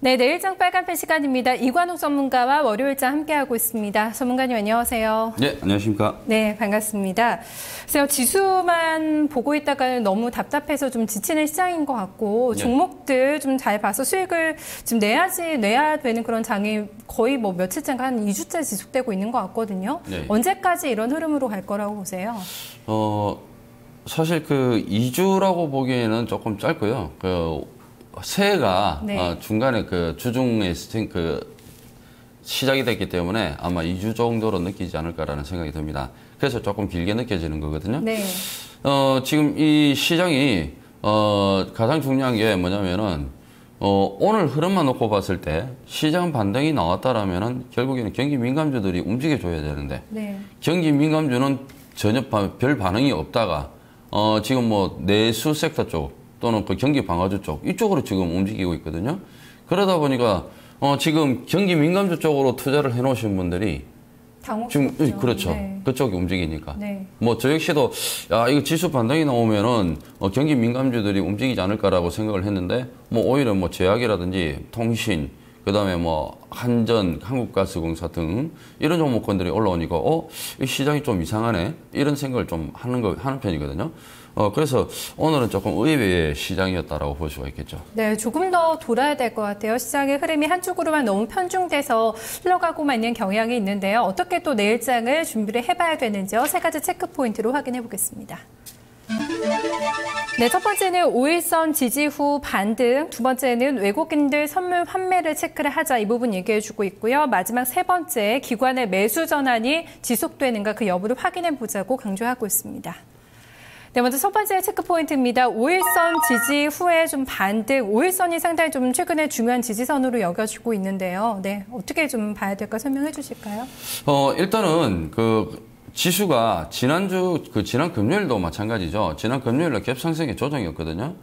네, 내일장 빨간펜 시간입니다. 이관욱 전문가와 월요일장 함께하고 있습니다. 전문가님 안녕하세요. 네, 안녕하십니까. 네, 반갑습니다. 그래서 지수만 보고 있다가 너무 답답해서 좀 지치는 시장인 것 같고 네. 종목들 좀 잘 봐서 수익을 좀 내야 되는 그런 장이 거의 뭐 며칠째인가 한 2주째 지속되고 있는 것 같거든요. 네. 언제까지 이런 흐름으로 갈 거라고 보세요? 사실 그 2주라고 보기에는 조금 짧고요. 새해가 네. 중간에 그 주중에 시작이 됐기 때문에 아마 2주 정도로 느끼지 않을까라는 생각이 듭니다. 그래서 조금 길게 느껴지는 거거든요. 네. 지금 이 시장이 가장 중요한 게 뭐냐면은 오늘 흐름만 놓고 봤을 때 시장 반등이 나왔다라면은 결국에는 경기 민감주들이 움직여줘야 되는데 네. 경기 민감주는 전혀 별 반응이 없다가 지금 뭐 내수 섹터 쪽 또는 그 경기 방어주 쪽 이쪽으로 지금 움직이고 있거든요. 그러다 보니까 지금 경기 민감주 쪽으로 투자를 해놓으신 분들이 지금 그렇죠. 네. 그쪽이 움직이니까. 네. 뭐 저 역시도 이거 지수 반등이 나오면은 경기 민감주들이 움직이지 않을까라고 생각을 했는데 뭐 오히려 뭐 제약이라든지 통신 그다음에 뭐 한전, 한국가스공사 등 이런 종목군들이 올라오니까 이 시장이 좀 이상하네 이런 생각을 좀 하는 편이거든요. 그래서 오늘은 조금 의외의 시장이었다라고 볼 수가 있겠죠. 네, 조금 더 돌아야 될 것 같아요. 시장의 흐름이 한쪽으로만 너무 편중돼서 흘러가고만 있는 경향이 있는데요. 어떻게 또 내일장을 준비를 해봐야 되는지요? 세 가지 체크 포인트로 확인해 보겠습니다. 네, 첫 번째는 5일선 지지 후 반등, 두 번째는 외국인들 선물 환매를 체크를 하자 이 부분 얘기해주고 있고요. 마지막 세 번째, 기관의 매수 전환이 지속되는가 그 여부를 확인해 보자고 강조하고 있습니다. 네, 먼저 첫 번째 체크 포인트입니다. 5일선 지지 후에 좀 반등, 5일선이 상당히 좀 최근에 중요한 지지선으로 여겨지고 있는데요. 네, 어떻게 좀 봐야 될까 설명해 주실까요? 일단은 지수가 지난 금요일도 마찬가지죠. 지난 금요일에 갭상승의 조정이었거든요.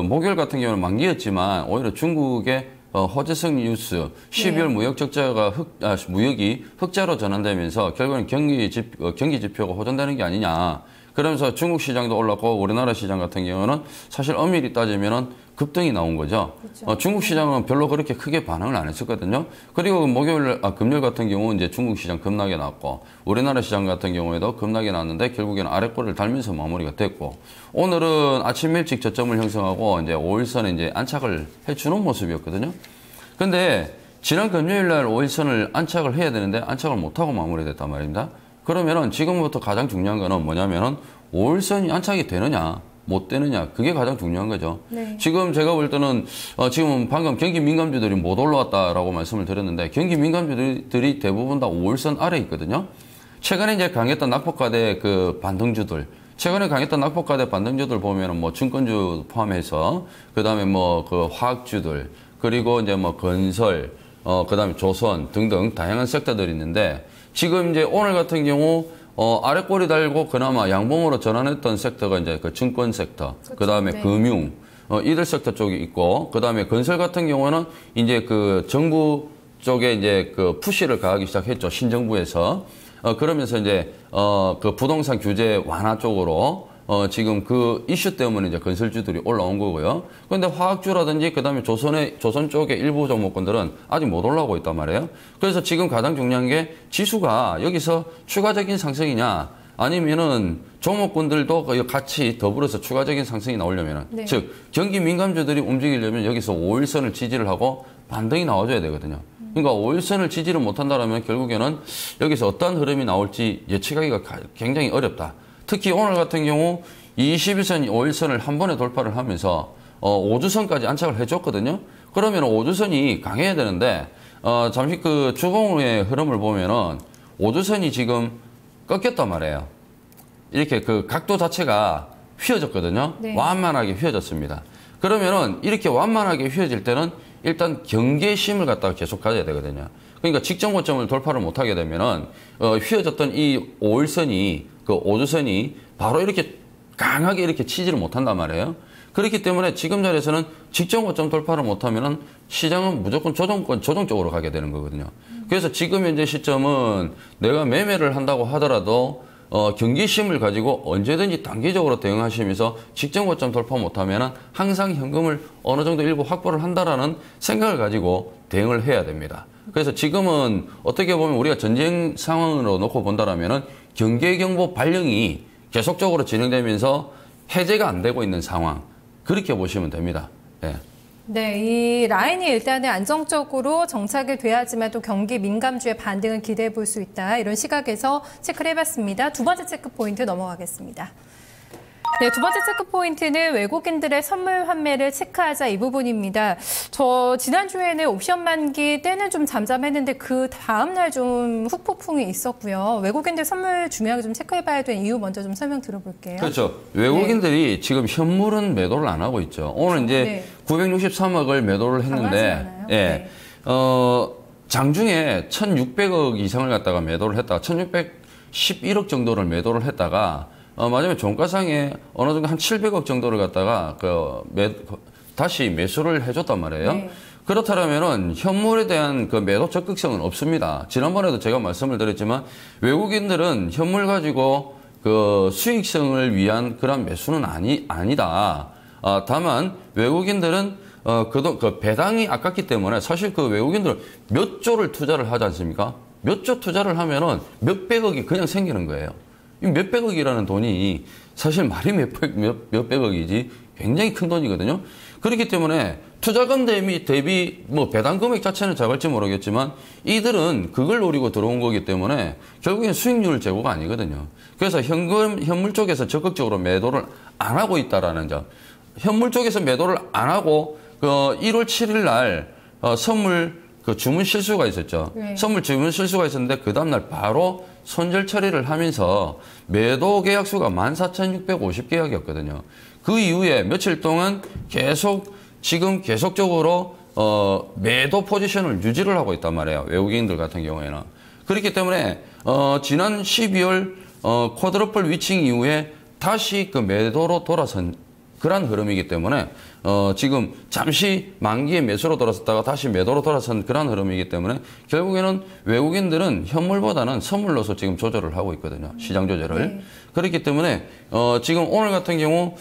목요일 같은 경우는 만기였지만 오히려 중국의 호재성 뉴스 12월 무역 적자가 무역이 흑자로 전환되면서 결국은 경기 지표가 호전되는 게 아니냐. 그러면서 중국 시장도 올랐고 우리나라 시장 같은 경우는 사실 엄밀히 따지면은 급등이 나온 거죠. 그렇죠. 중국 시장은 별로 그렇게 크게 반응을 안 했었거든요. 그리고 금요일 같은 경우는 이제 중국 시장 급락이 났고 우리나라 시장 같은 경우에도 급락이 났는데 결국에는 아래꼬리를 달면서 마무리가 됐고 오늘은 아침 일찍 저점을 형성하고 이제 5일선에 이제 안착을 해주는 모습이었거든요. 근데 지난 금요일 날 5일선을 안착을 해야 되는데 안착을 못하고 마무리됐단 말입니다. 그러면은 지금부터 가장 중요한 거는 뭐냐면은 5일선이 안착이 되느냐 못 되느냐 그게 가장 중요한 거죠. 네. 지금 제가 볼 때는 지금 방금 경기 민감주들이 못 올라왔다라고 말씀을 드렸는데 경기 민감주들이 대부분 다 5일선 아래에 있거든요. 최근에 이제 강했던 낙폭과대 반등주들 최근에 강했던 낙폭과대 반등주들 보면은 뭐 증권주 포함해서 그다음에 뭐 화학주들 그리고 이제 뭐 건설 그다음에 조선 등등 다양한 섹터들이 있는데 지금 이제 오늘 같은 경우 아래 꼬리 달고 그나마 양봉으로 전환했던 섹터가 이제 증권 섹터, 그렇죠. 그다음에 네. 금융, 이들 섹터 쪽이 있고, 그다음에 건설 같은 경우는 이제 정부 쪽에 이제 푸시를 가하기 시작했죠. 신정부에서. 그러면서 이제 부동산 규제 완화 쪽으로 지금 이슈 때문에 이제 건설주들이 올라온 거고요. 그런데 화학주라든지 그다음에 조선 쪽의 일부 종목군들은 아직 못 올라오고 있단 말이에요. 그래서 지금 가장 중요한 게 지수가 여기서 추가적인 상승이냐 아니면은 종목군들도 같이 더불어서 추가적인 상승이 나오려면은 네. 즉 경기 민감주들이 움직이려면 여기서 5일선을 지지를 하고 반등이 나와줘야 되거든요. 그러니까 5일선을 지지를 못한다라면 결국에는 여기서 어떤 흐름이 나올지 예측하기가 굉장히 어렵다. 특히 오늘 같은 경우 21선, 5일선을 한 번에 돌파를 하면서 5주선까지 안착을 해줬거든요. 그러면 5주선이 강해야 되는데 잠시 주봉의 흐름을 보면은 5주선이 지금 꺾였단 말이에요. 이렇게 각도 자체가 휘어졌거든요. 네. 완만하게 휘어졌습니다. 그러면은 이렇게 완만하게 휘어질 때는 일단 경계심을 갖다가 계속 가져야 되거든요. 그러니까 직전 고점을 돌파를 못하게 되면은 휘어졌던 이 5일선이 5주선이 바로 이렇게 강하게 이렇게 치지를 못한단 말이에요. 그렇기 때문에 지금 자리에서는 직전 고점 돌파를 못하면은 시장은 무조건 조정 쪽으로 가게 되는 거거든요. 그래서 지금 현재 시점은 내가 매매를 한다고 하더라도 경기심을 가지고 언제든지 단기적으로 대응하시면서 직전 고점 돌파 못하면은 항상 현금을 어느 정도 일부 확보를 한다라는 생각을 가지고 대응을 해야 됩니다. 그래서 지금은 어떻게 보면 우리가 전쟁 상황으로 놓고 본다라면은 경계경보 발령이 계속적으로 진행되면서 해제가 안 되고 있는 상황, 그렇게 보시면 됩니다. 예. 네, 이 라인이 일단은 안정적으로 정착이 돼야지만 또 경기 민감주의 반등을 기대해 볼 수 있다. 이런 시각에서 체크를 해봤습니다. 두 번째 체크 포인트 넘어가겠습니다. 네, 두 번째 체크 포인트는 외국인들의 선물 환매를 체크하자 이 부분입니다. 저 지난주에는 옵션 만기 때는 좀 잠잠했는데 그 다음날 좀 후폭풍이 있었고요. 외국인들 선물 중요하게 좀 체크해봐야 되는 이유 먼저 좀 설명 들어볼게요. 그렇죠. 외국인들이 네. 지금 현물은 매도를 안 하고 있죠. 오늘 이제 네. 963억을 매도를 했는데, 예, 네. 장중에 1,600억 이상을 갖다가 매도를 했다가 1,611억 정도를 매도를 했다가 마지막에 종가상에 어느 정도 한 700억 정도를 갖다가 다시 매수를 해줬단 말이에요. 네. 그렇다면은 현물에 대한 그 매도 적극성은 없습니다. 지난번에도 제가 말씀을 드렸지만 외국인들은 현물 가지고 그 수익성을 위한 그런 매수는 아니다. 다만 외국인들은 그 배당이 아깝기 때문에 사실 그 외국인들은 몇 조를 투자를 하지 않습니까? 몇 조 투자를 하면은 몇백억이 그냥 생기는 거예요. 이 몇백억이라는 돈이 사실 말이 몇백억이지 굉장히 큰 돈이거든요. 그렇기 때문에 투자금 대비 뭐 배당 금액 자체는 작을지 모르겠지만 이들은 그걸 노리고 들어온 거기 때문에 결국엔 수익률 제고가 아니거든요. 그래서 현물 쪽에서 적극적으로 매도를 안 하고 있다라는 점. 현물 쪽에서 매도를 안 하고 1월 7일 날 선물 주문 실수가 있었죠. 네. 선물 주문 실수가 있었는데 그 다음날 바로 손절 처리를 하면서 매도 계약수가 14,650계약이었거든요. 그 이후에 며칠 동안 지금 계속적으로 매도 포지션을 유지를 하고 있단 말이에요. 외국인들 같은 경우에는. 그렇기 때문에 지난 12월 쿼드러플 위칭 이후에 다시 그 매도로 돌아선 그런 흐름이기 때문에 지금 잠시 만기에 매수로 돌아섰다가 다시 매도로 돌아선 그런 흐름이기 때문에 결국에는 외국인들은 현물보다는 선물로서 지금 조절을 하고 있거든요. 시장 조절을. 네. 그렇기 때문에 지금 오늘 같은 경우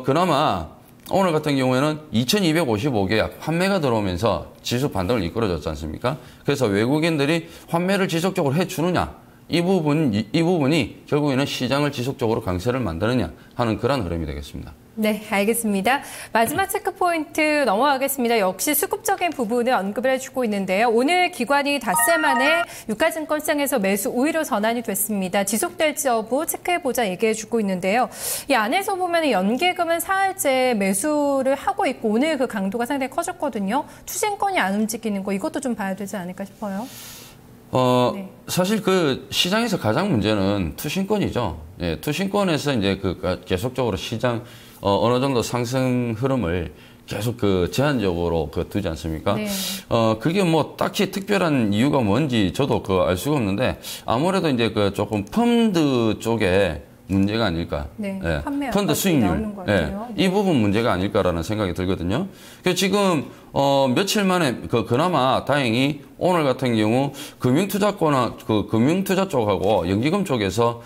그나마 오늘 같은 경우에는 2255계약 환매가 들어오면서 지수 반등을 이끌어줬지 않습니까? 그래서 외국인들이 환매를 지속적으로 해주느냐 이 부분이 결국에는 시장을 지속적으로 강세를 만드느냐 하는 그런 흐름이 되겠습니다. 네, 알겠습니다. 마지막 체크 포인트 넘어가겠습니다. 역시 수급적인 부분을 언급을 해주고 있는데요. 오늘 기관이 닷새 만에 유가증권시장에서 매수 우위로 전환이 됐습니다. 지속될지 여부 체크해보자 얘기해주고 있는데요. 이 안에서 보면 연계금은 사흘째 매수를 하고 있고 오늘 그 강도가 상당히 커졌거든요. 투신권이 안 움직이는 거 이것도 좀 봐야 되지 않을까 싶어요. 네. 사실 그 시장에서 가장 문제는 투신권이죠. 예, 투신권에서 이제 계속적으로 시장 어느 정도 상승 흐름을 계속 제한적으로 두지 않습니까? 네. 그게 뭐 딱히 특별한 이유가 뭔지 저도 알 수가 없는데 아무래도 이제 조금 펀드 쪽에 문제가 아닐까. 네. 예. 펀드 수익률. 예. 네. 이 부분 문제가 아닐까라는 생각이 들거든요. 그래서 지금 며칠 만에 그나마 다행히 오늘 같은 경우 금융투자거나 금융투자 쪽하고 연기금 쪽에서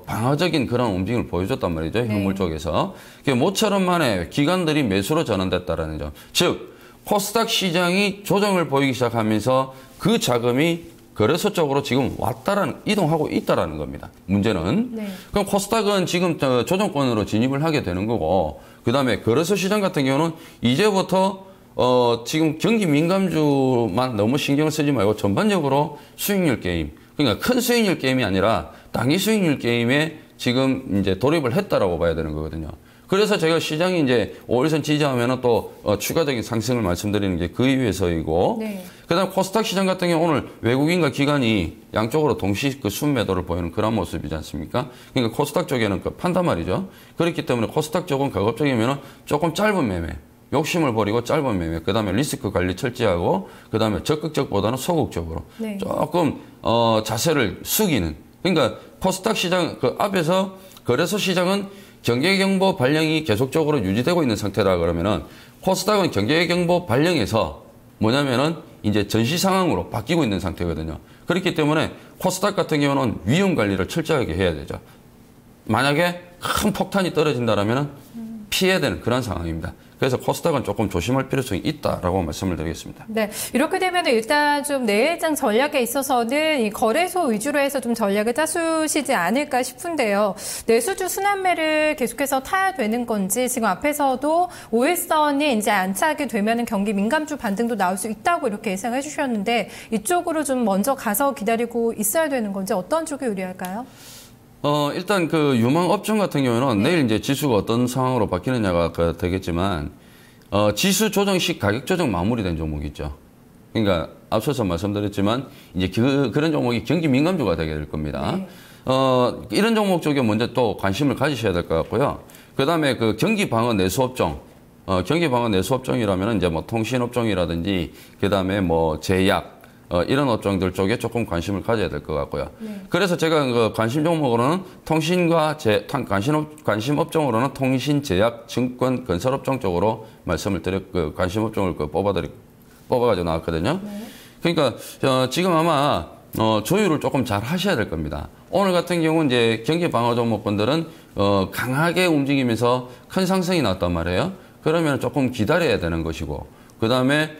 방어적인 그런 움직임을 보여줬단 말이죠. 네. 현물 쪽에서. 모처럼 만에 기관들이 매수로 전환됐다라는 점. 즉 코스닥 시장이 조정을 보이기 시작하면서 그 자금이 거래소 쪽으로 지금 이동하고 있다라는 겁니다. 문제는. 네. 그럼 코스닥은 지금 조정권으로 진입을 하게 되는 거고, 그 다음에 거래소 시장 같은 경우는 이제부터, 지금 경기 민감주만 너무 신경을 쓰지 말고 전반적으로 수익률 게임. 그러니까 큰 수익률 게임이 아니라 단기 수익률 게임에 지금 이제 돌입을 했다라고 봐야 되는 거거든요. 그래서 제가 시장이 이제 5일선 지지하면은 또 추가적인 상승을 말씀드리는 게 그 이유에서이고, 네. 그다음 코스닥 시장 같은 경우 오늘 외국인과 기관이 양쪽으로 동시 순매도를 보이는 그런 모습이지 않습니까? 그러니까 코스닥 쪽에는 판단 말이죠. 그렇기 때문에 코스닥 쪽은 가급적이면은 조금 짧은 매매, 욕심을 버리고 짧은 매매, 그다음에 리스크 관리 철저하고, 그다음에 적극적보다는 소극적으로 네. 조금 자세를 숙이는. 그러니까 코스닥 시장 앞에서 거래소 시장은 경계경보 발령이 계속적으로 유지되고 있는 상태다 그러면은 코스닥은 경계경보 발령에서 뭐냐면은 이제 전시 상황으로 바뀌고 있는 상태거든요. 그렇기 때문에 코스닥 같은 경우는 위험 관리를 철저하게 해야 되죠. 만약에 큰 폭탄이 떨어진다라면은 피해야 되는 그런 상황입니다. 그래서 코스닥은 조금 조심할 필요성이 있다라고 말씀을 드리겠습니다. 네, 이렇게 되면 일단 좀 내일장 전략에 있어서는 이 거래소 위주로 해서 좀 전략을 짜주시지 않을까 싶은데요. 내수주 순환매를 계속해서 타야 되는 건지 지금 앞에서도 5일선이 이제 안착이 되면은 경기 민감주 반등도 나올 수 있다고 이렇게 예상해 주셨는데 이쪽으로 좀 먼저 가서 기다리고 있어야 되는 건지 어떤 쪽이 유리할까요? 일단 그 유망 업종 같은 경우는 내일 이제 지수가 어떤 상황으로 바뀌느냐가 되겠지만, 지수 조정 시 가격 조정 마무리된 종목이 있죠. 그러니까 앞서서 말씀드렸지만, 이제 그런 종목이 경기 민감주가 되게 될 겁니다. 네. 이런 종목 쪽에 먼저 또 관심을 가지셔야 될 것 같고요. 그 다음에 그 경기 방어 내수 업종, 경기 방어 내수 업종이라면 이제 뭐 통신업종이라든지, 그 다음에 뭐 제약, 이런 업종들 쪽에 조금 관심을 가져야 될 것 같고요. 네. 그래서 제가 그 관심 종목으로는 통신과 관심 업종으로는 통신, 제약, 증권, 건설 업종 쪽으로 말씀을 관심 업종을 뽑아가지고 나왔거든요. 네. 그러니까, 지금 아마, 조율을 조금 잘 하셔야 될 겁니다. 오늘 같은 경우는 이제 경기 방어 종목군들은, 강하게 움직이면서 큰 상승이 났단 말이에요. 그러면 조금 기다려야 되는 것이고, 그 다음에,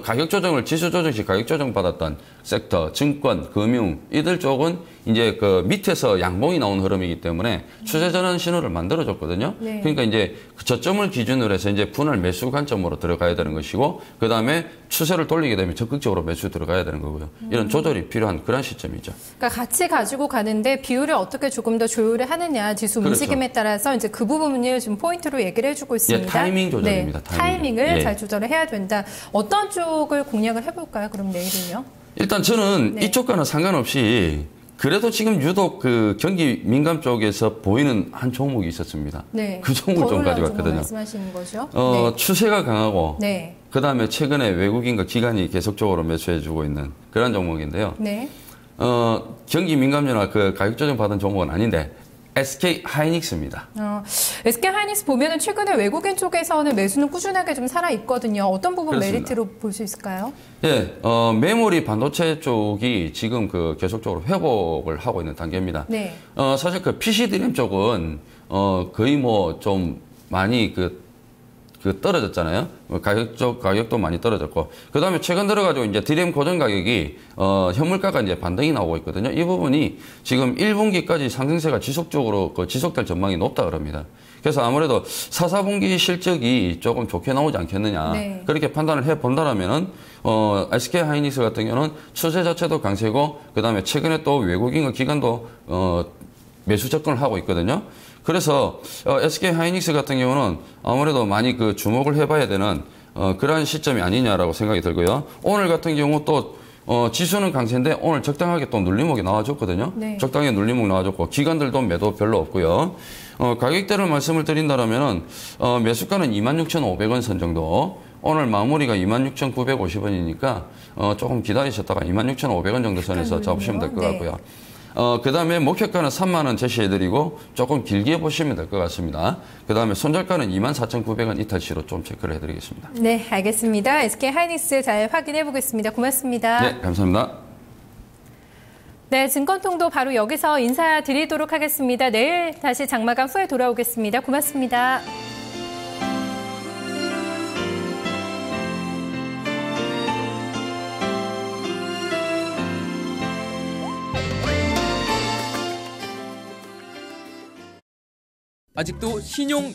가격 조정을, 지수 조정 시 가격 조정 받았던 섹터, 증권, 금융, 이들 쪽은 이제 그 밑에서 양봉이 나온 흐름이기 때문에 추세 전환 신호를 만들어줬거든요. 네. 그러니까 이제 그 저점을 기준으로 해서 이제 분할 매수 관점으로 들어가야 되는 것이고, 그 다음에 추세를 돌리게 되면 적극적으로 매수 들어가야 되는 거고요. 이런 조절이 필요한 그런 시점이죠. 그러니까 같이 가지고 가는데 비율을 어떻게 조금 더 조율을 하느냐, 지수 그렇죠. 움직임에 따라서 이제 그 부분을 지금 포인트로 얘기를 해주고 있습니다. 예, 타이밍 조절입니다. 네, 타이밍을 잘 조절을 해야 된다. 어떤 쪽을 공략을 해볼까요? 그럼 내일은요? 일단 저는 이쪽과는 상관없이 그래도 지금 유독 그 경기 민감 쪽에서 보이는 한 종목이 있었습니다. 네. 그 종목을 좀 가져왔거든요. 말씀하시는 거죠? 추세가 강하고, 그 다음에 최근에 외국인과 기관이 계속적으로 매수해주고 있는 그런 종목인데요. 네. 경기 민감주나 그 가격 조정 받은 종목은 아닌데, SK 하이닉스입니다. SK 하이닉스 보면은 최근에 외국인 쪽에서는 매수는 꾸준하게 좀 살아 있거든요. 어떤 부분 그렇습니다. 메리트로 볼 수 있을까요? 예, 메모리 반도체 쪽이 지금 그 계속적으로 회복을 하고 있는 단계입니다. 네. 사실 그 PC DRAM 쪽은 거의 뭐 좀 많이 떨어졌잖아요. 가격도 많이 떨어졌고. 그 다음에 최근 들어가지고 이제 DRAM 고정 가격이, 현물가가 이제 반등이 나오고 있거든요. 이 부분이 지금 1분기까지 상승세가 지속될 전망이 높다 그럽니다. 그래서 아무래도 4, 4분기 실적이 조금 좋게 나오지 않겠느냐. 네. 그렇게 판단을 해 본다라면은, SK 하이닉스 같은 경우는 추세 자체도 강세고, 그 다음에 최근에 또 외국인과 기관도, 매수 접근을 하고 있거든요. 그래서 SK 하이닉스 같은 경우는 아무래도 많이 그 주목을 해봐야 되는 그러한 시점이 아니냐라고 생각이 들고요. 오늘 같은 경우 또 지수는 강세인데 오늘 적당하게 또 눌림목이 나와줬거든요. 네. 적당히 눌림목 나와줬고 기관들도 매도 별로 없고요. 가격대를 말씀을 드린다면은 매수가는 26,500원 선 정도. 오늘 마무리가 26,950원이니까 조금 기다리셨다가 26,500원 정도 선에서 잡으시면 될 것 같고요. 그 다음에 목표가는 3만원 제시해드리고 조금 길게 보시면 될 것 같습니다. 그 다음에 손절가는 24,900원 이탈시로 좀 체크를 해드리겠습니다. 네, 알겠습니다. SK 하이닉스 잘 확인해 보겠습니다. 고맙습니다. 네, 감사합니다. 네, 증권통도 바로 여기서 인사드리도록 하겠습니다. 내일 다시 장마감 후에 돌아오겠습니다. 고맙습니다. 아직도 신용